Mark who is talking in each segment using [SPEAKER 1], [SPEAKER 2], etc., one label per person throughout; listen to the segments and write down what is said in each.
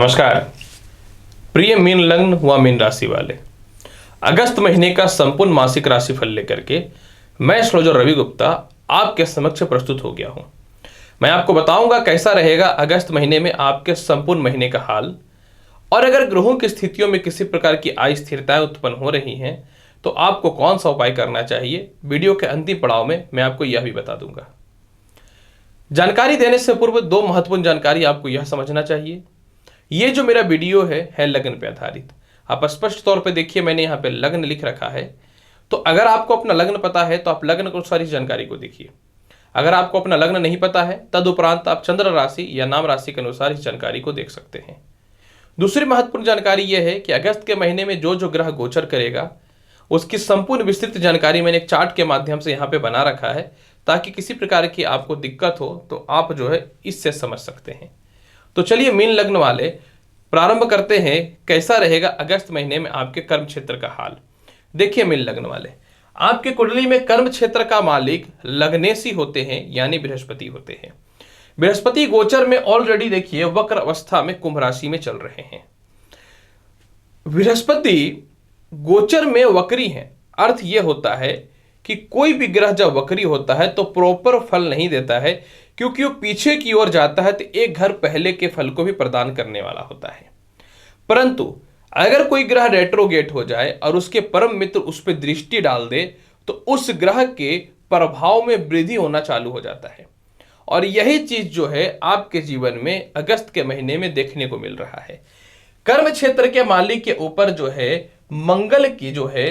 [SPEAKER 1] नमस्कार प्रिय मीन लग्न व मीन राशि वाले, अगस्त महीने का संपूर्ण मासिक राशिफल लेकर के मैं एस्ट्रोलॉजर रवि गुप्ता आपके समक्ष प्रस्तुत हो गया हूं। मैं आपको बताऊंगा कैसा रहेगा अगस्त महीने में आपके संपूर्ण महीने का हाल, और अगर ग्रहों की स्थितियों में किसी प्रकार की अस्थिरताएं उत्पन्न हो रही हैं तो आपको कौन सा उपाय करना चाहिए। वीडियो के अंतिम पड़ाव में मैं आपको यह भी बता दूंगा। जानकारी देने से पूर्व दो महत्वपूर्ण जानकारी आपको यह समझना चाहिए। ये जो मेरा वीडियो है लग्न पे आधारित। आप स्पष्ट तौर पे देखिए, मैंने यहाँ पे लग्न लिख रखा है। तो अगर आपको अपना लग्न पता है तो आप लग्न के अनुसार इस जानकारी को देखिए। अगर आपको अपना लग्न नहीं पता है तदुपरांत आप चंद्र राशि या नाम राशि के अनुसार इस जानकारी को देख सकते हैं। दूसरी महत्वपूर्ण जानकारी यह है कि अगस्त के महीने में जो जो ग्रह गोचर करेगा उसकी संपूर्ण विस्तृत जानकारी मैंने एक चार्ट के माध्यम से यहाँ पे बना रखा है, ताकि किसी प्रकार की आपको दिक्कत हो तो आप जो है इससे समझ सकते हैं। तो चलिए मीन लग्न वाले प्रारंभ करते हैं, कैसा रहेगा अगस्त महीने में आपके कर्म क्षेत्र का हाल। देखिए मीन लग्न वाले, आपके कुंडली में कर्म क्षेत्र का मालिक लग्नेशी होते हैं, यानी बृहस्पति होते हैं। बृहस्पति गोचर में ऑलरेडी देखिए वक्र अवस्था में कुंभ राशि में चल रहे हैं। बृहस्पति गोचर में वक्री हैं, अर्थ यह होता है कि कोई भी ग्रह जब वक्री होता है तो प्रॉपर फल नहीं देता है, क्योंकि वो पीछे की ओर जाता है तो एक घर पहले के फल को भी प्रदान करने वाला होता है। परंतु अगर कोई ग्रह रेट्रोगेट हो जाए और उसके परम मित्र उस पर दृष्टि डाल दे तो उस ग्रह के प्रभाव में वृद्धि होना चालू हो जाता है। और यही चीज जो है आपके जीवन में अगस्त के महीने में देखने को मिल रहा है। कर्म क्षेत्र के मालिक के ऊपर जो है मंगल की जो है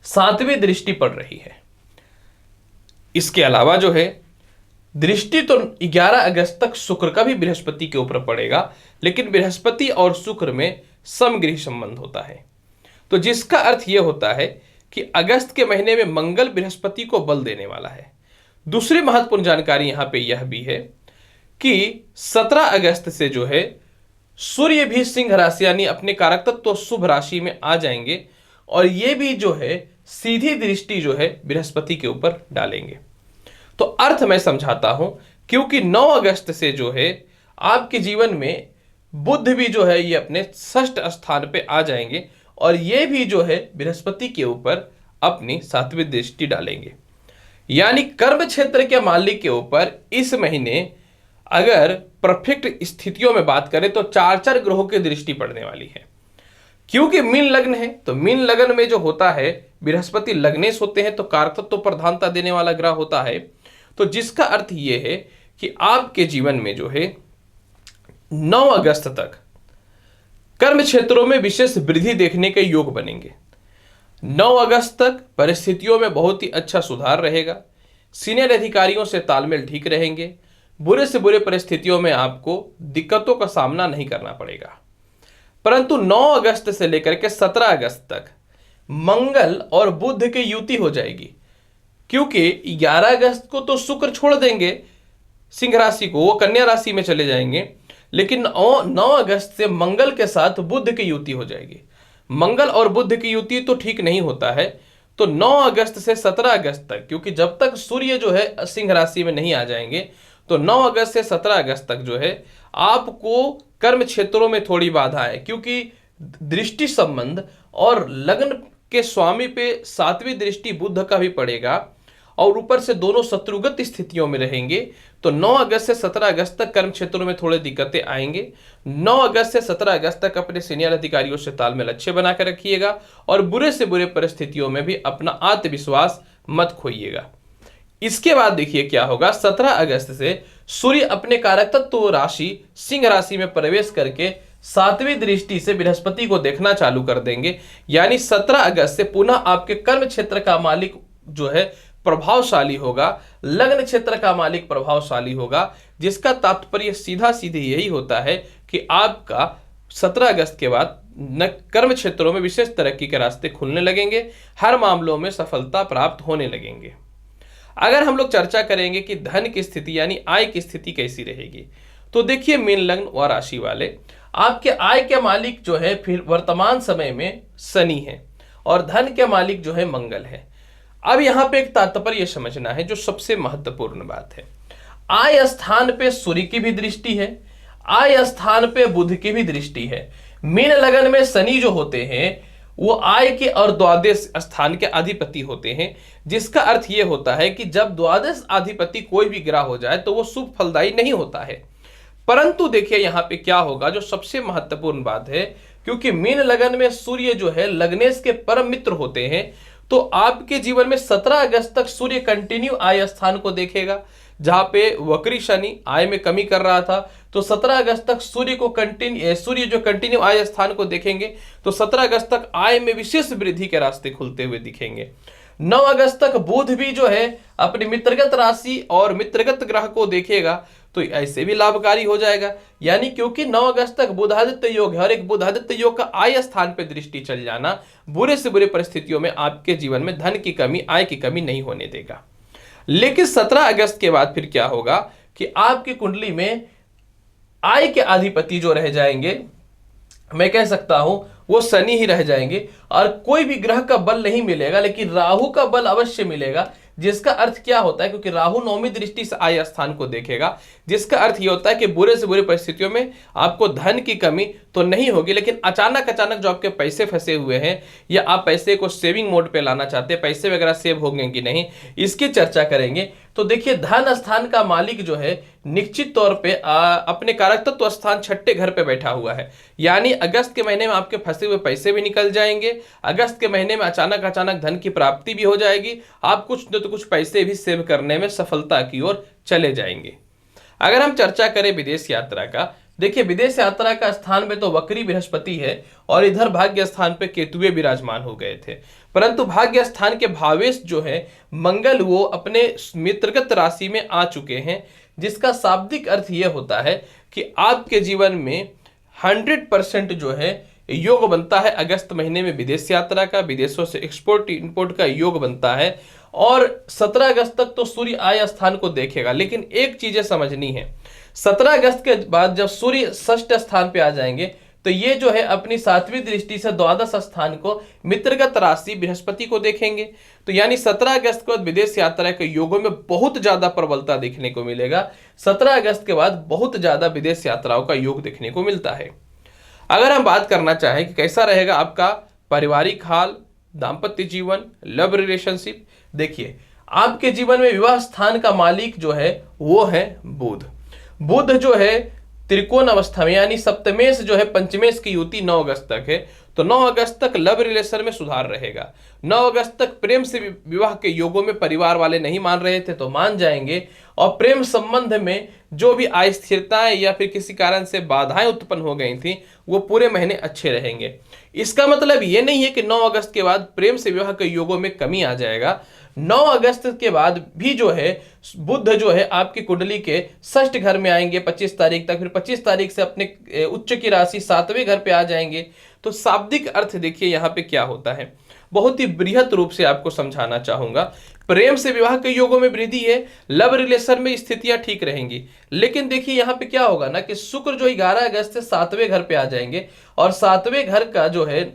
[SPEAKER 1] 7वीं दृष्टि पड़ रही है। इसके अलावा जो है दृष्टि तो 11 अगस्त तक शुक्र का भी बृहस्पति के ऊपर पड़ेगा, लेकिन बृहस्पति और शुक्र में समगृह संबंध होता है। तो जिसका अर्थ यह होता है कि अगस्त के महीने में मंगल बृहस्पति को बल देने वाला है। दूसरी महत्वपूर्ण जानकारी यहां पे यह भी है कि 17 अगस्त से जो है सूर्य भी सिंह राशि यानी अपने कारकतत्व शुभ राशि में आ जाएंगे, और ये भी जो है सीधी दृष्टि जो है बृहस्पति के ऊपर डालेंगे। तो अर्थ मैं समझाता हूं, क्योंकि 9 अगस्त से जो है आपके जीवन में बुध भी जो है ये अपने षष्ठ स्थान पे आ जाएंगे, और ये भी जो है बृहस्पति के ऊपर अपनी 7वीं दृष्टि डालेंगे। यानी कर्म क्षेत्र के मालिक के ऊपर इस महीने अगर परफेक्ट स्थितियों में बात करें तो 4 ग्रहों की दृष्टि पड़ने वाली है। क्योंकि मीन लग्न है तो मीन लग्न में जो होता है बृहस्पति लग्नेश होते हैं, तो कारकत्व प्रधानता देने वाला ग्रह होता है। तो जिसका अर्थ यह है कि आपके जीवन में जो है 9 अगस्त तक कर्म क्षेत्रों में विशेष वृद्धि देखने के योग बनेंगे। 9 अगस्त तक परिस्थितियों में बहुत ही अच्छा सुधार रहेगा। सीनियर अधिकारियों से तालमेल ठीक रहेंगे। बुरे से बुरे परिस्थितियों में आपको दिक्कतों का सामना नहीं करना पड़ेगा। परंतु 9 अगस्त से लेकर के 17 अगस्त तक मंगल और बुध की युति हो जाएगी, क्योंकि 11 अगस्त को तो शुक्र छोड़ देंगे सिंह राशि को, वो कन्या राशि में चले जाएंगे, लेकिन 9 अगस्त से मंगल के साथ बुध की युति हो जाएगी। मंगल और बुध की युति तो ठीक नहीं होता है। तो 9 अगस्त से 17 अगस्त तक, क्योंकि जब तक सूर्य जो है सिंह राशि में नहीं आ जाएंगे, तो 9 अगस्त से 17 अगस्त तक जो है आपको कर्म क्षेत्रों में थोड़ी बाधा है, क्योंकि दृष्टि संबंध और लग्न के स्वामी पे 7वीं दृष्टि बुध का भी पड़ेगा, और ऊपर से दोनों शत्रुगत स्थितियों में रहेंगे। तो 9 अगस्त से 17 अगस्त तक कर्म क्षेत्रों में थोड़ी दिक्कतें आएंगे। 9 अगस्त से 17 अगस्त तक अपने सीनियर अधिकारियों से तालमेल अच्छे बनाकर रखिएगा, और बुरे से बुरे परिस्थितियों में भी अपना आत्मविश्वास मत खोइएगा। इसके बाद देखिए क्या होगा। 17 अगस्त से सूर्य अपने कारकतत्व राशि सिंह राशि में प्रवेश करके 7वीं दृष्टि से बृहस्पति को देखना चालू कर देंगे। यानी 17 अगस्त से पुनः आपके कर्म क्षेत्र का मालिक जो है प्रभावशाली होगा, लग्न क्षेत्र का मालिक प्रभावशाली होगा, जिसका तात्पर्य सीधा सीधे यही होता है कि आपका 17 अगस्त के बाद न कर्म क्षेत्रों में विशेष तरक्की के रास्ते खुलने लगेंगे, हर मामलों में सफलता प्राप्त होने लगेंगे। अगर हम लोग चर्चा करेंगे कि धन की स्थिति यानी आय की स्थिति कैसी रहेगी, तो देखिए मीन लग्न व राशि वाले, आपके आय के मालिक जो है फिर वर्तमान समय में शनि है, और धन के मालिक जो है मंगल है। अब यहां पे एक तात्पर्य समझना है जो सबसे महत्वपूर्ण बात है। आय स्थान पे सूर्य की भी दृष्टि है, आय स्थान पे बुध की भी दृष्टि है। मीन लगन में शनि जो होते हैं वो आय के और द्वादश स्थान के अधिपति होते हैं, जिसका अर्थ यह होता है कि जब द्वादश अधिपति कोई भी ग्रह हो जाए तो वो शुभ फलदायी नहीं होता है। परंतु देखिए यहां पे क्या होगा, जो सबसे महत्वपूर्ण बात है, क्योंकि मीन लगन में सूर्य जो है लग्नेश के परम मित्र होते हैं, तो आपके जीवन में 17 अगस्त तक सूर्य कंटिन्यू आय स्थान को देखेगा। जहां पे वक्री शनि आय में कमी कर रहा था, तो 17 अगस्त तक सूर्य जो कंटिन्यू आय स्थान को देखेंगे, तो 17 अगस्त तक आय में विशेष वृद्धि के रास्ते खुलते हुए दिखेंगे। 9 अगस्त तक बुध भी जो है अपनी मित्रगत राशि और मित्रगत ग्रह को देखेगा, तो ऐसे भी लाभकारी हो जाएगा। यानी क्योंकि 9 अगस्त तक बुधादित्य योग है और एक बुधादित्य योग का आय स्थान पे दृष्टि चल जाना बुरे से बुरे परिस्थितियों में आपके जीवन में धन की कमी, आय की कमी नहीं होने देगा। लेकिन 17 अगस्त के बाद फिर क्या होगा कि आपकी कुंडली में आय के अधिपति जो रह जाएंगे, मैं कह सकता हूं वो शनि ही रह जाएंगे, और कोई भी ग्रह का बल नहीं मिलेगा, लेकिन राहु का बल अवश्य मिलेगा। जिसका अर्थ क्या होता है, क्योंकि राहु नौवीं दृष्टि से आय स्थान को देखेगा, जिसका अर्थ ये होता है कि बुरे से बुरे परिस्थितियों में आपको धन की कमी तो नहीं होगी, लेकिन अचानक जो आपके पैसे फंसे हुए हैं या आप पैसे को सेविंग मोड पे लाना चाहते हैं, पैसे वगैरह सेव होंगे कि नहीं, इसकी चर्चा करेंगे। तो देखिए धन स्थान का मालिक जो है निश्चित तौर पे अपने कारकतत्व स्थान छठे घर पे बैठा हुआ है। यानी अगस्त के महीने में आपके फंसे हुए पैसे भी निकल जाएंगे, अगस्त के महीने में अचानक धन की प्राप्ति भी हो जाएगी, आप कुछ न तो कुछ पैसे भी सेव करने में सफलता की ओर चले जाएंगे। अगर हम चर्चा करें विदेश यात्रा का, देखिए विदेश यात्रा का स्थान में तो वक्री बृहस्पति है और इधर भाग्य स्थान पे केतुए विराजमान हो गए थे, परंतु भाग्य स्थान के भावेश जो है मंगल वो अपने मित्रगत राशि में आ चुके हैं, जिसका शाब्दिक अर्थ यह होता है कि आपके जीवन में 100% जो है योग बनता है अगस्त महीने में विदेश यात्रा का, विदेशों से एक्सपोर्ट इंपोर्ट का योग बनता है। और 17 अगस्त तक तो सूर्य आय स्थान को देखेगा, लेकिन एक चीजें समझनी है, 17 अगस्त के बाद जब सूर्य षष्ठ स्थान पे आ जाएंगे तो ये जो है अपनी 7वीं दृष्टि से द्वादश स्थान को मित्रगत राशि बृहस्पति को देखेंगे। तो यानी 17 अगस्त के बाद विदेश यात्रा के योगों में बहुत ज्यादा प्रबलता देखने को मिलेगा। 17 अगस्त के बाद बहुत ज्यादा विदेश यात्राओं का योग देखने को मिलता है। अगर हम बात करना चाहें कि कैसा रहेगा आपका पारिवारिक हाल, दाम्पत्य जीवन, लव रिलेशनशिप, देखिए आपके जीवन में विवाह स्थान का मालिक जो है वो है बुध। बुध जो है त्रिकोण अवस्था में, यानी सप्तमेश जो है पंचमेश की युति 9 अगस्त तक है, तो 9 अगस्त तक लव रिलेशन में सुधार रहेगा। 9 अगस्त तक प्रेम से विवाह के योगों में परिवार वाले नहीं मान रहे थे तो मान जाएंगे, और प्रेम संबंध में जो भी अस्थिरताएं या फिर किसी कारण से बाधाएं उत्पन्न हो गई थी वो पूरे महीने अच्छे रहेंगे। इसका मतलब ये नहीं है कि 9 अगस्त के बाद प्रेम से विवाह के योगों में कमी आ जाएगा। 9 अगस्त के बाद भी जो है बुध जो है आपकी कुंडली के षष्ठ घर में आएंगे 25 तारीख तक, फिर 25 तारीख से अपने उच्च की राशि 7वें घर पे आ जाएंगे। तो शाब्दिक अर्थ देखिए यहाँ पे क्या होता है, बहुत ही बृहत रूप से आपको समझाना चाहूंगा। प्रेम से विवाह के योगों में वृद्धि है, लव रिलेशन में स्थितियां ठीक रहेंगी, लेकिन देखिए यहाँ पे क्या होगा ना कि शुक्र जो 11 अगस्त से 7वें घर पे आ जाएंगे, और 7वें घर का जो है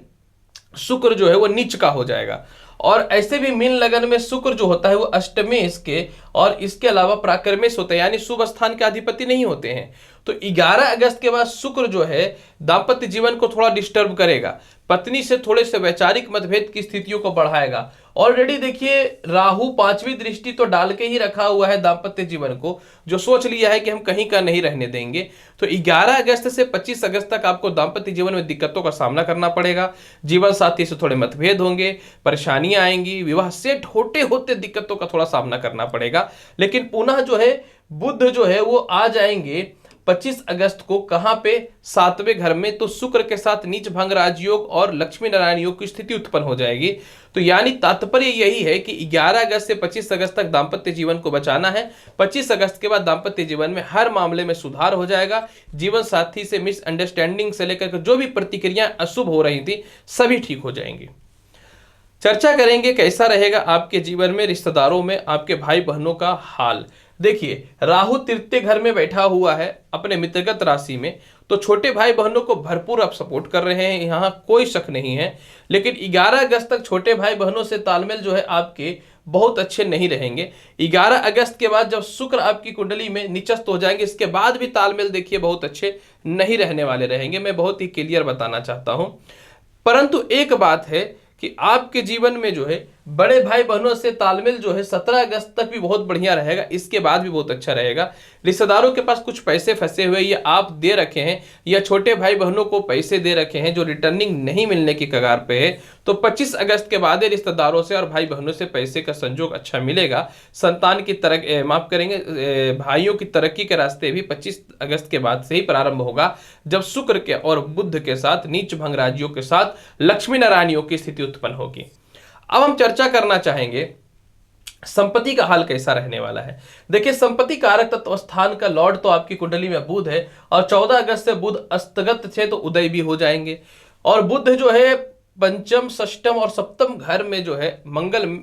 [SPEAKER 1] शुक्र जो है वो नीच का हो जाएगा। और ऐसे भी मीन लगन में शुक्र जो होता है वो अष्टमेश के और इसके अलावा प्राक्रमेश होता है, यानी शुभ स्थान के अधिपति नहीं होते हैं। तो 11 अगस्त के बाद शुक्र जो है दाम्पत्य जीवन को थोड़ा डिस्टर्ब करेगा, पत्नी से थोड़े से वैचारिक मतभेद की स्थितियों को बढ़ाएगा। ऑलरेडी देखिए राहु 5वीं दृष्टि तो डाल के ही रखा हुआ है दाम्पत्य जीवन को, जो सोच लिया है कि हम कहीं का नहीं रहने देंगे। तो 11 अगस्त से 25 अगस्त तक आपको दाम्पत्य जीवन में दिक्कतों का सामना करना पड़ेगा, जीवन साथी से थोड़े मतभेद होंगे, परेशानियां आएंगी, विवाह सेट होते होते दिक्कतों का थोड़ा सामना करना पड़ेगा। लेकिन पुनः जो है बुध जो है वो आ जाएंगे 25 अगस्त को कहां पे 7वें घर में, तो शुक्र के साथ नीच भंग राजयोग और लक्ष्मी नारायण योग की स्थिति उत्पन्न हो जाएगी। तो यानी तात्पर्य यही है कि 11 अगस्त से 25 अगस्त तक दाम्पत्य जीवन को बचाना है। 25 अगस्त के बाद दाम्पत्य जीवन में हर मामले में सुधार हो जाएगा, जीवन साथी से मिसअंडरस्टैंडिंग से लेकर जो भी प्रतिक्रियाएं अशुभ हो रही थी सभी ठीक हो जाएंगी। चर्चा करेंगे कैसा रहेगा आपके जीवन में रिश्तेदारों में आपके भाई बहनों का हाल। देखिए राहु तृतीय घर में बैठा हुआ है अपने मित्रगत राशि में, तो छोटे भाई बहनों को भरपूर आप सपोर्ट कर रहे हैं, यहाँ कोई शक नहीं है। लेकिन 11 अगस्त तक छोटे भाई बहनों से तालमेल जो है आपके बहुत अच्छे नहीं रहेंगे। 11 अगस्त के बाद जब शुक्र आपकी कुंडली में निचस्त हो जाएंगे, इसके बाद भी तालमेल देखिए बहुत अच्छे नहीं रहने वाले रहेंगे। मैं बहुत ही क्लियर बताना चाहता हूं। परंतु एक बात है कि आपके जीवन में जो है बड़े भाई बहनों से तालमेल जो है 17 अगस्त तक भी बहुत बढ़िया रहेगा, इसके बाद भी बहुत अच्छा रहेगा। रिश्तेदारों के पास कुछ पैसे फंसे हुए या आप दे रखे हैं या छोटे भाई बहनों को पैसे दे रखे हैं जो रिटर्निंग नहीं मिलने की कगार पे है, तो 25 अगस्त के बाद रिश्तेदारों से और भाई बहनों से पैसे का संजोग अच्छा मिलेगा। संतान की तरक्की, माफ करेंगे, भाइयों की तरक्की के रास्ते भी 25 अगस्त के बाद से ही प्रारंभ होगा, जब शुक्र के और बुध के साथ नीच भंग राजियों के साथ लक्ष्मी नारायण योग की स्थिति उत्पन्न होगी। अब हम चर्चा करना चाहेंगे संपत्ति का हाल कैसा रहने वाला है। देखिए, संपत्ति कारक तत्व स्थान का लॉर्ड तो आपकी कुंडली में बुध है और 14 अगस्त से बुध अस्तगत थे तो उदय भी हो जाएंगे। और बुध जो है पंचम, षष्टम और सप्तम घर में जो है मंगल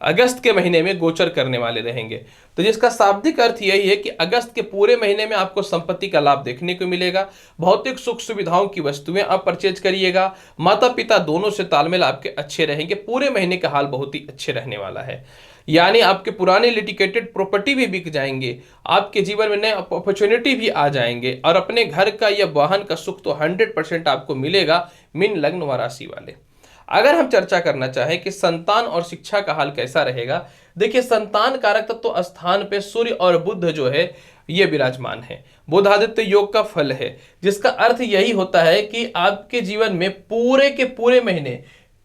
[SPEAKER 1] अगस्त के महीने में गोचर करने वाले रहेंगे। तो जिसका शाब्दिक अर्थ यही है कि अगस्त के पूरे महीने में आपको संपत्ति का लाभ देखने को मिलेगा। भौतिक सुख सुविधाओं की वस्तुएं आप परचेज करिएगा। माता पिता दोनों से तालमेल आपके अच्छे रहेंगे। पूरे महीने का हाल बहुत ही अच्छे रहने वाला है, यानी आपके पुराने लिटिकेटेड प्रॉपर्टी भी बिक जाएंगे, आपके जीवन में नए अपॉर्चुनिटी भी आ जाएंगे और अपने घर का या वाहन का सुख तो 100% आपको मिलेगा। मीन लग्न व राशि वाले। अगर हम चर्चा करना चाहें कि संतान और शिक्षा का हाल कैसा रहेगा, देखिए संतान कारक तत्व तो स्थान पे सूर्य और बुध जो है ये विराजमान है। बुधादित्य योग का फल है, जिसका अर्थ यही होता है कि आपके जीवन में पूरे के पूरे महीने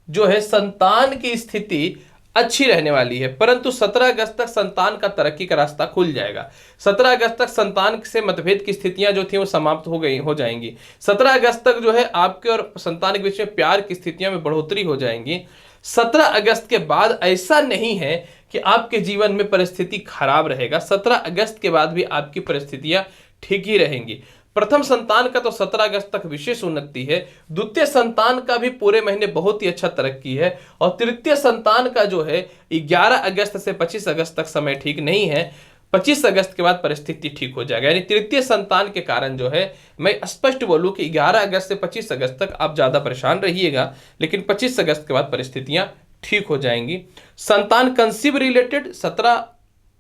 [SPEAKER 1] जो है संतान की स्थिति अच्छी रहने वाली है। परंतु 17 अगस्त तक संतान का तरक्की का रास्ता खुल जाएगा। 17 अगस्त तक संतान से मतभेद की स्थितियां जो थी वो समाप्त हो जाएंगी। 17 अगस्त तक जो है आपके और संतान के बीच में प्यार की स्थितियों में बढ़ोतरी हो जाएंगी। 17 अगस्त के बाद ऐसा नहीं है कि आपके जीवन में परिस्थिति खराब रहेगा। 17 अगस्त के बाद भी आपकी परिस्थितियां ठीक ही रहेंगी। प्रथम संतान का तो 17 अगस्त तक विशेष उन्नति है। द्वितीय संतान का भी पूरे महीने बहुत ही अच्छा तरक्की है। और तृतीय संतान का जो है 11 अगस्त से 25 अगस्त तक समय ठीक नहीं है। 25 अगस्त के बाद परिस्थिति ठीक हो जाएगा। यानी तृतीय संतान के कारण जो है मैं स्पष्ट बोलूं कि 11 अगस्त से 25 अगस्त तक आप ज्यादा परेशान रहिएगा, लेकिन 25 अगस्त के बाद परिस्थितियां ठीक हो जाएंगी। संतान कंसीव रिलेटेड 17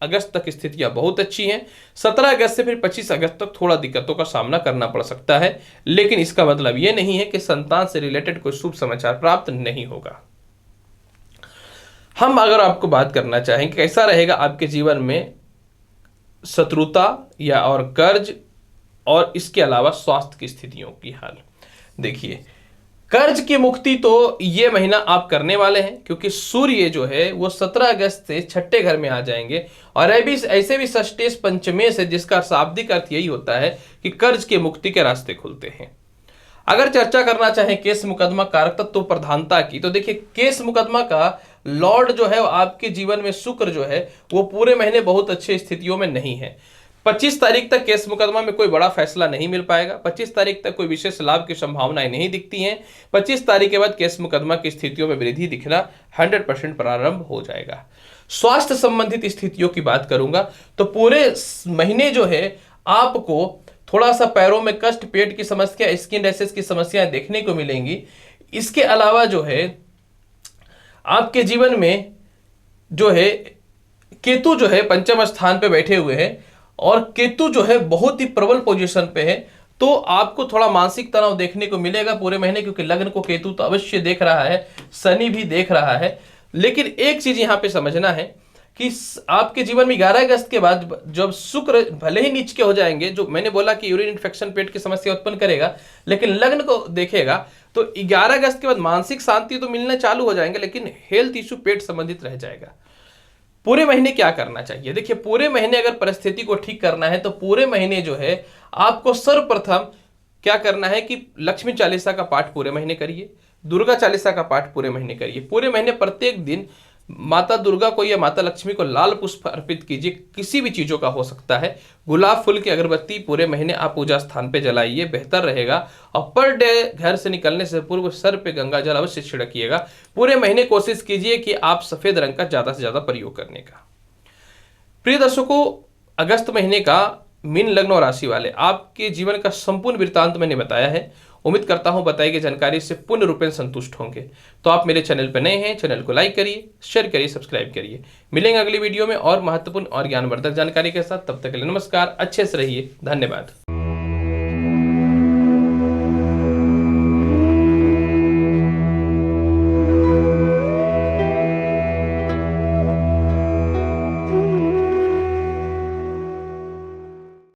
[SPEAKER 1] अगस्त तक स्थितियां बहुत अच्छी हैं। 17 अगस्त से फिर 25 अगस्त तक थोड़ा दिक्कतों का सामना करना पड़ सकता है, लेकिन इसका मतलब यह नहीं है कि संतान से रिलेटेड कोई शुभ समाचार प्राप्त नहीं होगा। हम अगर आपको बात करना चाहें कि कैसा रहेगा आपके जीवन में शत्रुता या और कर्ज और इसके अलावा स्वास्थ्य की स्थितियों की हाल, देखिए कर्ज की मुक्ति तो ये महीना आप करने वाले हैं, क्योंकि सूर्य जो है वो 17 अगस्त से छठे घर में आ जाएंगे और ऐसे भी षष्टेश पंचमेश है, जिसका शाब्दिक अर्थ यही होता है कि कर्ज की मुक्ति के रास्ते खुलते हैं। अगर चर्चा करना चाहें केस मुकदमा कारक तत्व प्रधानता की, तो देखिए केस मुकदमा का लॉर्ड जो है आपके जीवन में शुक्र जो है वो पूरे महीने बहुत अच्छे स्थितियों में नहीं है। 25 तारीख तक केस मुकदमा में कोई बड़ा फैसला नहीं मिल पाएगा। 25 तारीख तक कोई विशेष लाभ की संभावनाएं नहीं दिखती हैं। 25 तारीख के बाद केस मुकदमा की स्थितियों में वृद्धि दिखना 100% प्रारंभ हो जाएगा। स्वास्थ्य संबंधित स्थितियों की बात करूंगा तो पूरे महीने जो है आपको थोड़ा सा पैरों में कष्ट, पेट की समस्या, स्किन रैशेस की समस्याएं देखने को मिलेंगी। इसके अलावा जो है आपके जीवन में जो है केतु जो है पंचम स्थान पे बैठे हुए हैं और केतु जो है बहुत ही प्रबल पोजीशन पे है, तो आपको थोड़ा मानसिक तनाव देखने को मिलेगा पूरे महीने, क्योंकि लग्न को केतु तो अवश्य देख रहा है, शनि भी देख रहा है। लेकिन एक चीज यहां पे समझना है कि आपके जीवन में 11 अगस्त के बाद जब शुक्र भले ही नीच के हो जाएंगे, जो मैंने बोला कि यूरिन इन्फेक्शन, पेट की समस्या उत्पन्न करेगा, लेकिन लग्न को देखेगा तो 11 अगस्त के बाद मानसिक शांति तो मिलने चालू हो जाएंगे, लेकिन हेल्थ इश्यू पेट संबंधित रह जाएगा। पूरे महीने क्या करना चाहिए, देखिए पूरे महीने अगर परिस्थिति को ठीक करना है तो पूरे महीने जो है आपको सर्वप्रथम क्या करना है कि लक्ष्मी चालीसा का पाठ पूरे महीने करिए, दुर्गा चालीसा का पाठ पूरे महीने करिए। पूरे महीने प्रत्येक दिन माता दुर्गा को या माता लक्ष्मी को लाल पुष्प अर्पित कीजिए, किसी भी चीजों का हो सकता है। गुलाब फूल की अगरबत्ती पूरे महीने आप पूजा स्थान पे जलाइए, बेहतर रहेगा। और पर डे घर से निकलने से पूर्व सर पे गंगा जल अवश्य छिड़किएगा। पूरे महीने कोशिश कीजिए कि आप सफेद रंग का ज्यादा से ज्यादा प्रयोग करने का। प्रिय दर्शकों, अगस्त महीने का मीन लग्न और राशि वाले, आपके जीवन का संपूर्ण वृत्तांत मैंने बताया है। उम्मीद करता हूं बताई गई जानकारी से पूर्ण रूपेण संतुष्ट होंगे। तो आप मेरे चैनल पर नए हैं, चैनल को लाइक करिए, शेयर करिए, सब्सक्राइब करिए। मिलेंगे अगली वीडियो में और महत्वपूर्ण और ज्ञानवर्धक जानकारी के साथ। तब तक के लिए नमस्कार, अच्छे से रहिए, धन्यवाद।